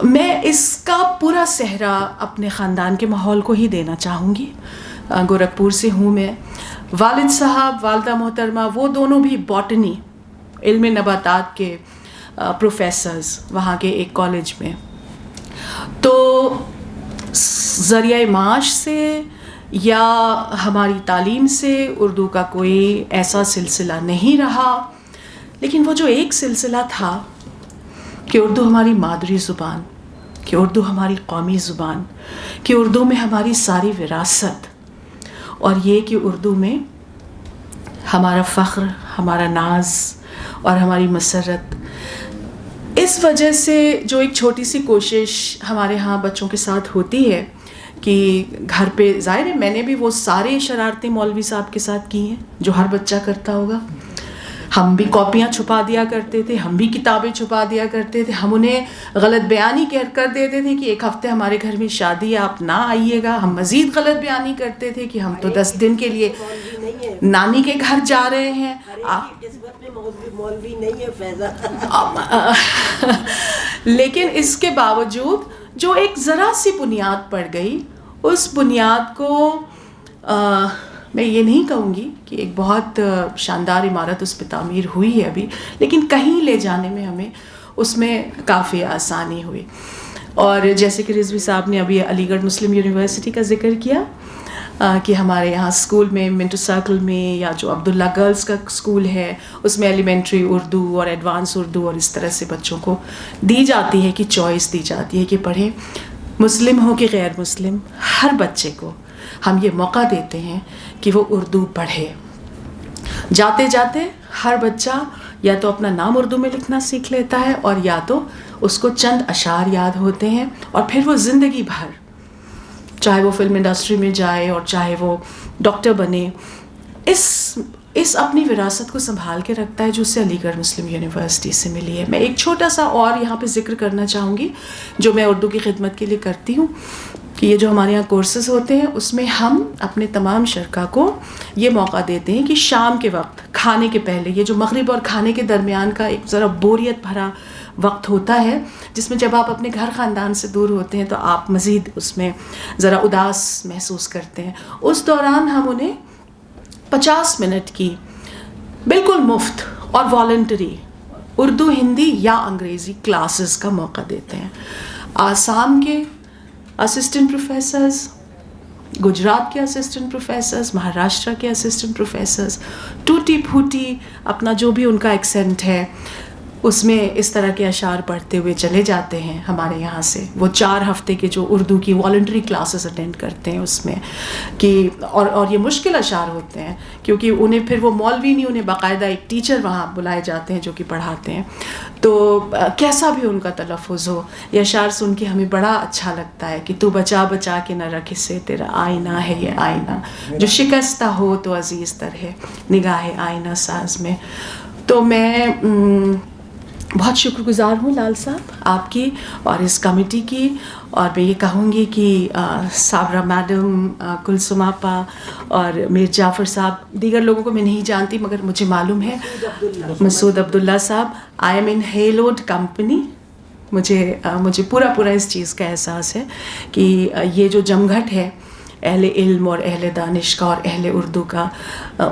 میں اس کا پورا صحرا اپنے خاندان کے ماحول کو ہی دینا چاہوں گی. گورکھپور سے ہوں میں. والد صاحب, والدہ محترمہ, وہ دونوں بھی باٹنی, علم نباتات کے پروفیسرز وہاں کے ایک کالج میں. تو ذریعہ معاش سے یا ہماری تعلیم سے اردو کا کوئی ایسا سلسلہ نہیں رہا, لیکن وہ جو ایک سلسلہ تھا کہ اردو ہماری مادری زبان, کہ اردو ہماری قومی زبان, کہ اردو میں ہماری ساری وراثت, اور یہ کہ اردو میں ہمارا فخر, ہمارا ناز اور ہماری مسرت. اس وجہ سے جو ایک چھوٹی سی کوشش ہمارے ہاں بچوں کے ساتھ ہوتی ہے کہ گھر پہ, ظاہر ہے میں نے بھی وہ سارے شرارتیں مولوی صاحب کے ساتھ کی ہیں جو ہر بچہ کرتا ہوگا. ہم بھی کاپیاں چھپا دیا کرتے تھے, ہم بھی کتابیں چھپا دیا کرتے تھے, ہم انہیں غلط بیانی کر دیتے تھے کہ ایک ہفتے ہمارے گھر میں شادی ہے, آپ نہ آئیے گا. ہم مزید غلط بیانی کرتے تھے کہ ہم تو 10 دن کے لیے نانی کے گھر جا رہے ہیں. لیکن اس کے باوجود جو ایک ذرا سی بنیاد پڑ گئی, اس بنیاد کو میں یہ نہیں کہوں گی کہ ایک بہت شاندار عمارت اس پہ تعمیر ہوئی ہے ابھی, لیکن کہیں لے جانے میں ہمیں اس میں کافی آسانی ہوئی. اور جیسے کہ رضوی صاحب نے ابھی علی گڑھ مسلم یونیورسٹی کا ذکر کیا کہ ہمارے یہاں اسکول میں منٹو سرکل میں یا جو عبداللہ گرلز کا اسکول ہے اس میں ایلیمنٹری اردو اور ایڈوانس اردو اور اس طرح سے بچوں کو دی جاتی ہے کہ چوائس دی جاتی ہے کہ پڑھیں. مسلم ہو کہ غیر مسلم, ہر بچے کو ہم یہ موقع دیتے ہیں کہ وہ اردو پڑھے. جاتے جاتے ہر بچہ یا تو اپنا نام اردو میں لکھنا سیکھ لیتا ہے, اور یا تو اس کو چند اشعار یاد ہوتے ہیں, اور پھر وہ زندگی بھر, چاہے وہ فلم انڈسٹری میں جائے اور چاہے وہ ڈاکٹر بنے, اس اپنی وراثت کو سنبھال کے رکھتا ہے جو اسے علی گڑھ مسلم یونیورسٹی سے ملی ہے. میں ایک چھوٹا سا اور یہاں پہ ذکر کرنا چاہوں گی جو میں اردو کی خدمت کے لیے کرتی ہوں, کہ یہ جو ہمارے یہاں کورسز ہوتے ہیں اس میں ہم اپنے تمام شرکا کو یہ موقع دیتے ہیں کہ شام کے وقت کھانے کے پہلے, یہ جو مغرب اور کھانے کے درمیان کا ایک ذرا بوریت بھرا وقت ہوتا ہے جس میں جب آپ اپنے گھر خاندان سے دور ہوتے ہیں تو آپ مزید اس میں ذرا اداس محسوس کرتے ہیں, اس دوران ہم انہیں 50 منٹ کی بالکل مفت اور والنٹری اردو, ہندی یا انگریزی کلاسز کا موقع دیتے ہیں. آسام کے اسسٹنٹ پروفیسرز, گجرات کے اسسٹنٹ پروفیسرز, مہاراشٹر کے اسسٹنٹ پروفیسرز, ٹوٹی پھوٹی اپنا جو بھی ان کا ایکسینٹ ہے اس میں اس طرح کے اشعار پڑھتے ہوئے چلے جاتے ہیں ہمارے یہاں سے. وہ 4 ہفتے کے جو اردو کی والنٹری کلاسز اٹینڈ کرتے ہیں اس میں کہ اور یہ مشکل اشعار ہوتے ہیں کیونکہ انہیں پھر وہ مولوی نہیں, انہیں باقاعدہ ایک ٹیچر وہاں بلائے جاتے ہیں جو کہ پڑھاتے ہیں. تو کیسا بھی ان کا تلفظ ہو, یہ اشعار سن کے ہمیں بڑا اچھا لگتا ہے کہ تو بچا بچا کے نہ رکھ سے تیرا آئینہ ہے یہ آئینہ, جو شکستہ ہو تو عزیز تر ہے نگاہ آئینہ ساز میں. تو میں بہت شکر گزار ہوں لال صاحب آپ کی اور اس کمیٹی کی, اور میں یہ کہوں گی کہ صابرہ میڈم, کلثوم آپا اور میر جعفر صاحب, دیگر لوگوں کو میں نہیں جانتی مگر مجھے معلوم ہے, مسعود عبداللہ صاحب, آئی ایم ان ہیلوڈ کمپنی. مجھے پورا اس چیز کا احساس ہے کہ یہ جو جمگھٹ ہے اہل علم اور اہل دانش کا اور اہل اردو کا،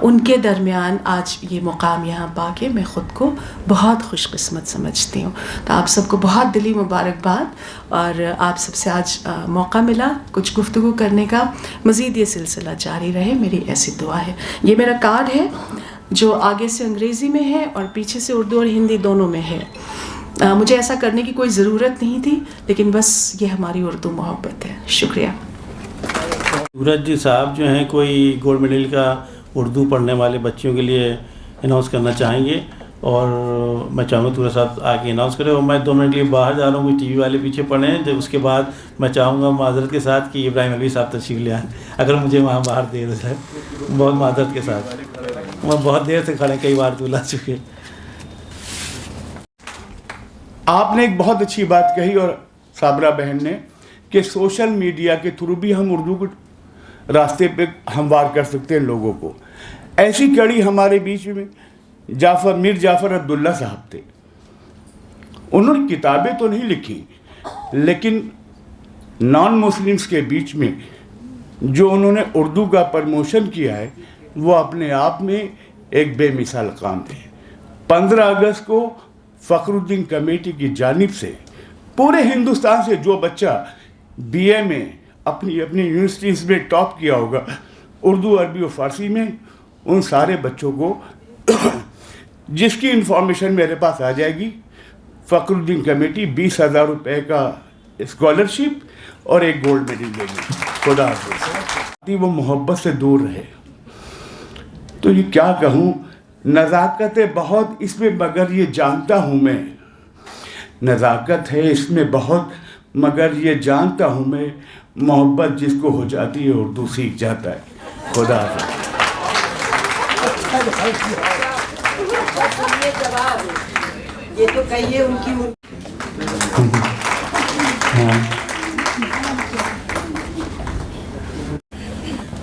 ان کے درمیان آج یہ مقام یہاں پا کے میں خود کو بہت خوش قسمت سمجھتی ہوں. تو آپ سب کو بہت دلی مبارکباد، اور آپ سب سے آج موقع ملا کچھ گفتگو کرنے کا. مزید یہ سلسلہ جاری رہے، میری ایسی دعا ہے. یہ میرا کارڈ ہے جو آگے سے انگریزی میں ہے اور پیچھے سے اردو اور ہندی دونوں میں ہے. مجھے ایسا کرنے کی کوئی ضرورت نہیں تھی، لیکن بس یہ ہماری اردو محبت ہے. شکریہ. سورج جی صاحب جو ہیں کوئی گولڈ میڈل کا اردو پڑھنے والے بچوں کے لیے اناؤنس کرنا چاہیں گے، اور میں چاہوں گا تورا صاحب آ کے اناؤنس کرے. اور میں 2 منٹ کے لیے باہر جا رہا ہوں، کوئی ٹی وی والے پیچھے پڑھیں. جب اس کے بعد میں چاہوں گا معذرت کے ساتھ کہ ابراہیم علوی صاحب تشریف لے آئیں، اگر مجھے وہاں باہر دیر ہو جائے. بہت معذرت کے ساتھ، وہ بہت دیر سے کھڑے، کئی بار بلا چکے. آپ نے ایک بہت اچھی بات کہی، اور صابرہ بہن نے، کہ سوشل میڈیا کے تھرو بھی ہم اردو کو راستے پہ ہموار کر سکتے ہیں لوگوں کو. ایسی کڑی ہمارے بیچ میں میر جعفر عبداللہ صاحب تھے. انہوں نے کتابیں تو نہیں لکھی، لیکن نان مسلمس کے بیچ میں جو انہوں نے اردو کا پروموشن کیا ہے وہ اپنے آپ میں ایک بے مثال کام ہے. 15 اگست کو فخر الدین کمیٹی کی جانب سے پورے ہندوستان سے جو بچہ بی اے میں اپنی یونیورسٹیز میں ٹاپ کیا ہوگا اردو، عربی اور فارسی میں، ان سارے بچوں کو جس کی انفارمیشن میرے پاس آ جائے گی، فخر الدین کمیٹی 20,000 روپے کا اسکالرشپ اور ایک گولڈ میڈل دے گی. خدا حافظ. وہ محبت سے دور رہے. تو یہ کیا کہوں، نزاکت ہے بہت اس میں، مگر یہ جانتا ہوں میں، نزاکت ہے اس میں بہت مگر یہ جانتا ہوں میں، محبت جس کو ہو جاتی ہے اردو سیکھ جاتا ہے. خدا حافظ. یہ تو کہیے ان کی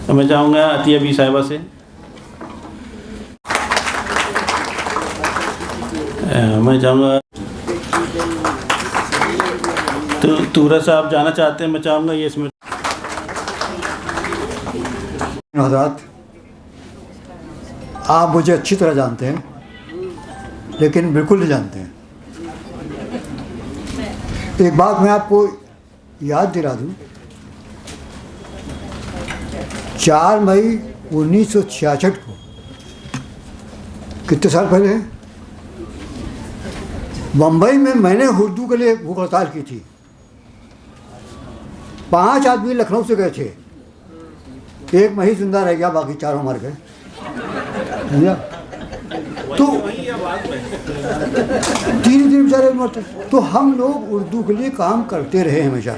میں چاہوں گا عطیہ بی صاحبہ سے. میں چاہوں گا تو تورا صاحب جانا چاہتے ہیں، میں چاہوں گا یہ اس میں. حضرات، آپ مجھے اچھی طرح جانتے ہیں لیکن بالکل نہیں جانتے ہیں. ایک بات میں آپ کو یاد دلا دوں، 4 مئی 1966 کو، کتنے سال پہلے ہیں، ممبئی میں نے اردو کے لیے بھوک ہڑتال کی تھی. 5 آدمی لکھنؤ سے گئے تھے، ایک میں ہی زندہ رہ گیا، باقی 4 مر گئے. تو 3 بیچارے مرتے. تو ہم لوگ اردو کے لیے کام کرتے رہے ہمیشہ.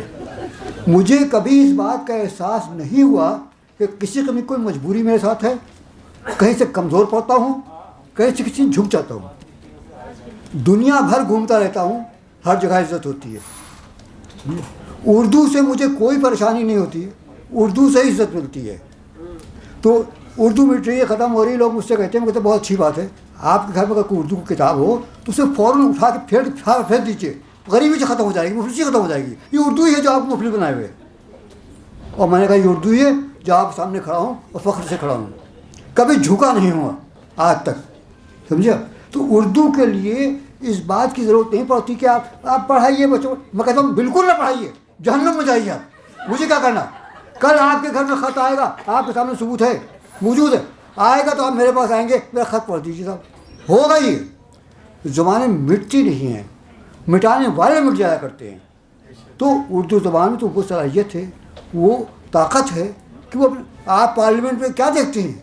مجھے کبھی اس بات کا احساس نہیں ہوا کہ کسی قسم کی کوئی مجبوری میرے ساتھ ہے، کہیں سے کمزور پڑتا ہوں، کہیں سے کسی جھک جاتا ہوں. دنیا بھر گھومتا رہتا ہوں، ہر جگہ عزت ہوتی ہے. اردو سے مجھے کوئی پریشانی نہیں ہوتی، اردو سے ہی عزت ملتی ہے. تو اردو میٹری ختم ہو رہی، لوگ مجھ سے کہتے ہیں، کہتے بہت اچھی بات ہے، آپ کے گھر میں اگر کوئی اردو کی کتاب ہو تو اسے فوراً اٹھا کے پھیر دیجیے، غریبی سے ختم ہو جائے گی، مفلسی ختم ہو جائے گی. یہ اردو ہی ہے جو آپ کو مفلس بنائے ہوئے. اور میں نے کہا یہ اردو ہی ہے جو آپ سامنے کھڑا ہوں اور فخر سے کھڑا ہوں، کبھی جھکا نہیں ہوا آج تک. سمجھا؟ تو اردو کے لیے اس بات کی ضرورت نہیں پڑتی کہ آپ پڑھائیے بچوں. میں کہتا ہوں بالکل نہ پڑھائیے، جہنم میں جائیے. آپ مجھے کیا کرنا؟ کل آپ کے گھر میں خط آئے گا، آپ کے سامنے ثبوت ہے، موجود ہے، آئے گا تو آپ میرے پاس آئیں گے، میرا خط پڑھ دیجیے صاحب، ہوگا. یہ زبانیں مٹتی نہیں ہیں، مٹانے والے مٹ جایا کرتے ہیں. تو اردو زبان میں تو وہ صلاحیت ہے، وہ طاقت ہے کہ وہ آپ پارلیمنٹ میں کیا دیکھتے ہیں،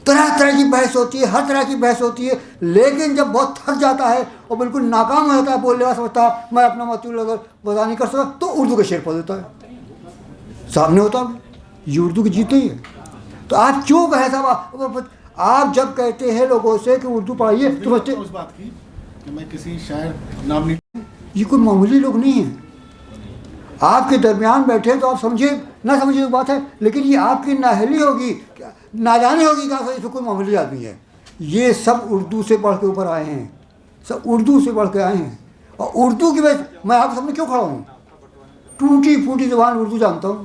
طرح طرح کی بحث ہوتی ہے، ہر طرح کی بحث ہوتی ہے. لیکن جب بہت تھک جاتا ہے اور بالکل ناکام ہو جاتا ہے، بولنے والا سمجھتا ہے میں اپنا مطلب اگر وضع نہیں کر سکتا، تو اردو کا شعر پڑھ دیتا ہے، سامنے ہوتا ہے. یہ اردو کی جیت نہیں ہے. تو آپ کیوں کہے صاحب، آپ جب کہتے ہیں لوگوں سے کہ اردو پڑھائیے تو بچے اس بات کی کہ میں کسی شاعر نام نہیں، یہ کوئی معمولی لوگ نہیں ہیں. آپ کے درمیان بیٹھے تو آپ سمجھے نہ سمجھے ایک بات ہے، لیکن یہ آپ کی نااہلی ہوگی، ناجانی ہوگی کہ آپ کوئی معمولی آدمی ہے. یہ سب اردو سے پڑھ کے اوپر آئے ہیں، سب اردو سے پڑھ کے آئے ہیں. اور اردو کی وجہ میں آپ کے سامنے کیوں کھڑا ہوں؟ ٹوٹی پھوٹی زبان اردو جانتا ہوں،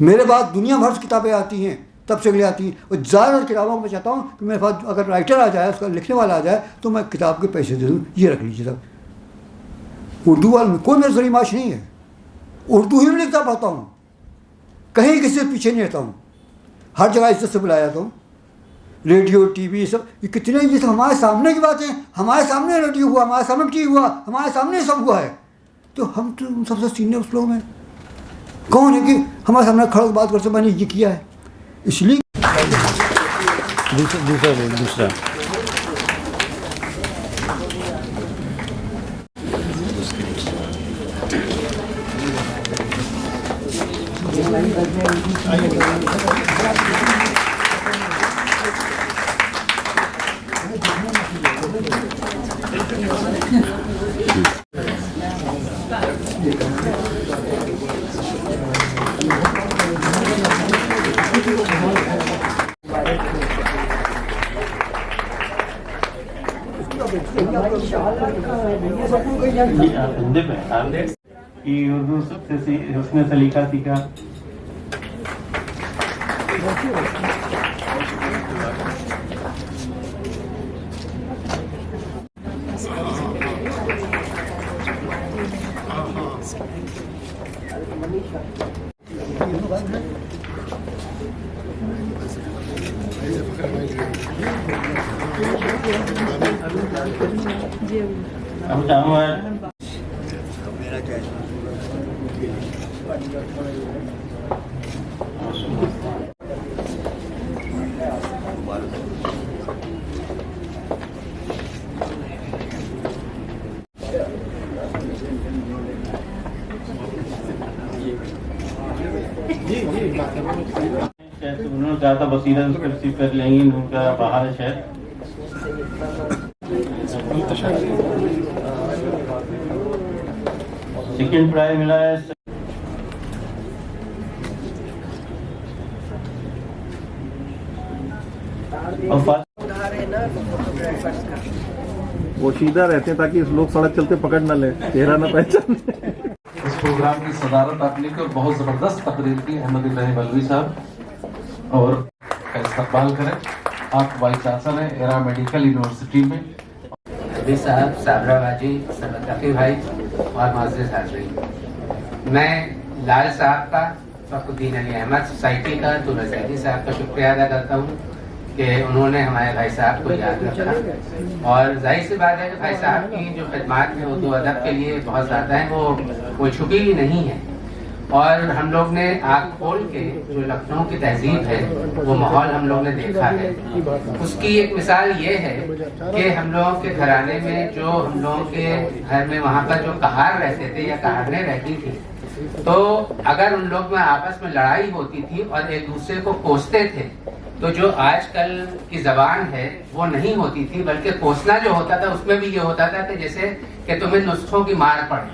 میرے پاس دنیا بھر سے کتابیں آتی ہیں، تب سے آتی ہیں، اور زیادہ کتابوں کو میں چاہتا ہوں کہ میرے پاس اگر رائٹر آ جائے، اس کا لکھنے والا آ جائے تو میں کتاب کے پیسے دے دوں، یہ رکھ لیجیے صاحب۔ اردو والے میں کوئی میرا ذریعہ معاش نہیں ہے، اردو ہی میں لکھتا پڑھتا ہوں، کہیں کسی سے پیچھے نہیں رہتا ہوں، ہر جگہ عزت سے بلایا جاتا ہوں، ریڈیو ٹی وی سب یہ کتنے، یہ سب ہمارے سامنے کی باتیں، ہمارے سامنے ریڈیو ہوا، ہمارے سامنے ٹی وی ہوا، ہمارے سامنے سب ہوا ہے، تو ہم تو سب سے سینئر اس لوگ ہیں، کون ہے کہ ہمارے سامنے کھڑا بات کرتے میں نے یہ کیا ہے، اس لیے دوسرا اردو سے حسن سلیقہ سیکھا. انہوں نے کہا تھا بصیرت اس کو ریسیو کر لیں گے، ان کا باہر ہے شہر. سیکنڈ پرائز ملا ہے. وہ سیدھا رہتے ہیں تاکہ لوگ سڑک چلتے پکڑ نہ لیں، چہرہ نہ پہچان. اس پروگرام کی صدارت آپ نے کی اور بہت زبردست تقریر کی احمد ابراہیم علوی صاحب، اور کا استقبال کریں. آپ وائس چانسلر ہیں ایرا میڈیکل یونیورسٹی میں. علوی صاحب، صابرہ باجی، سربت رفیع بھائی اور معزز حاضرین، میں لال صاحب کا، فخر الدین علی احمد سوسائٹی کا، تو زیدی صاحب کا شکریہ ادا کرتا ہوں کہ انہوں نے ہمارے بھائی صاحب کو یاد رکھا. اور ظاہر سی بات ہے کہ بھائی صاحب کی جو خدمات ہیں اردو ادب کے لیے بہت زیادہ ہیں، وہ چھپی ہی نہیں ہے. اور ہم لوگ نے آنکھ کھول کے جو لکھنؤ کی تہذیب ہے وہ ماحول ہم لوگ نے دیکھا ہے. اس کی ایک مثال یہ ہے کہ ہم لوگوں کے گھرانے میں جو ہم لوگوں کے گھر میں وہاں پر جو کہار رہتے تھے یا کہاریں رہتی تھی، تو اگر ان لوگ میں آپس میں لڑائی ہوتی تھی اور ایک دوسرے کو کوستے تھے، تو جو آج کل کی زبان ہے وہ نہیں ہوتی تھی، بلکہ کوسنا جو ہوتا تھا اس میں بھی یہ ہوتا تھا کہ جیسے کہ تمہیں نسخوں کی مار پڑے.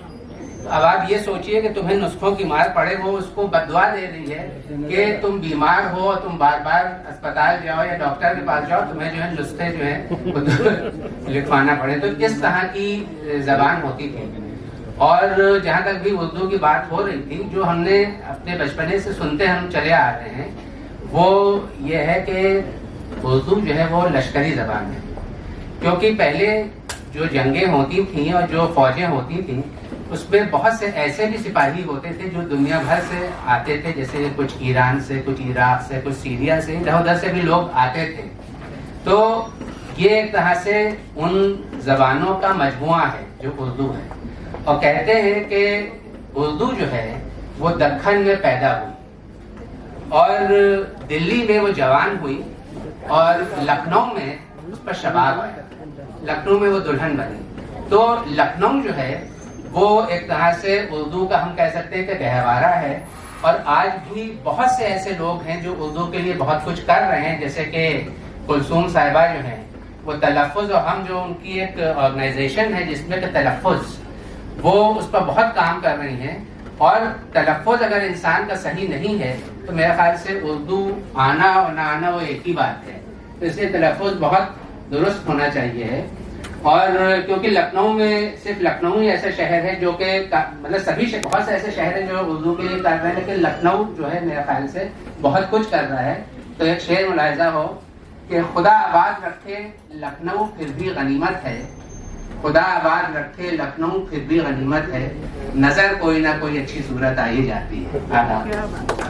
اب آپ یہ سوچئے کہ تمہیں نسخوں کی مار پڑے، وہ اس کو بددعا دے رہی ہے کہ تم بیمار ہو، تم بار بار اسپتال جاؤ یا ڈاکٹر کے پاس جاؤ، تمہیں جو ہے نسخے جو ہیں لکھوانا پڑے. تو اس طرح کی زبان ہوتی تھی. اور جہاں تک بھی اردو کی بات ہو رہی تھی، جو ہم نے اپنے بچپنے سے سنتے ہم چلے آ رہے ہیں، وہ یہ ہے کہ اردو جو ہے وہ لشکری زبان ہے. کیونکہ پہلے جو جنگیں ہوتی تھیں اور جو فوجیں ہوتی تھیں، اس میں بہت سے ایسے بھی سپاہی ہوتے تھے جو دنیا بھر سے آتے تھے، جیسے کچھ ایران سے، کچھ عراق سے، کچھ سیریا سے، ادھر ادھر سے بھی لوگ آتے تھے. تو یہ ایک طرح سے ان زبانوں کا مجموعہ ہے جو اردو ہے. اور کہتے ہیں کہ اردو جو ہے وہ دکن میں پیدا ہوئی اور دلی میں وہ جوان ہوئی اور لکھنؤ میں اس پر شباب آیا، لکھنؤ میں وہ دلہن بنی. تو لکھنؤ جو ہے وہ ایک طرح سے اردو کا ہم کہہ سکتے ہیں کہ گہوارہ ہے. اور آج بھی بہت سے ایسے لوگ ہیں جو اردو کے لیے بہت کچھ کر رہے ہیں، جیسے کہ کلثوم صاحبہ جو ہیں وہ تلفظ، اور ہم جو ان کی ایک آرگنائزیشن ہے جس میں کہ تلفظ، وہ اس پر بہت کام کر رہی ہیں. اور تلفظ اگر انسان کا صحیح نہیں ہے تو میرے خیال سے اردو آنا اور نہ آنا وہ ایک ہی بات ہے. تو اس لیے تلفظ بہت درست ہونا چاہیے ہے. اور کیونکہ لکھنؤ میں صرف لکھنؤ ہی ایسا شہر ہے جو کہ مطلب سبھی بہت سے ایسے شہر ہیں جو اردو کے لیے کر رہے ہیں، لیکن لکھنؤ جو ہے میرے خیال سے بہت کچھ کر رہا ہے. تو ایک شعر ملاحظہ ہو کہ خدا آباد رکھے لکھنؤ پھر بھی غنیمت ہے، خدا آباد رکھے لکھنؤ پھر بھی غنیمت ہے، نظر کوئی نہ کوئی اچھی صورت آ ہی جاتی ہے.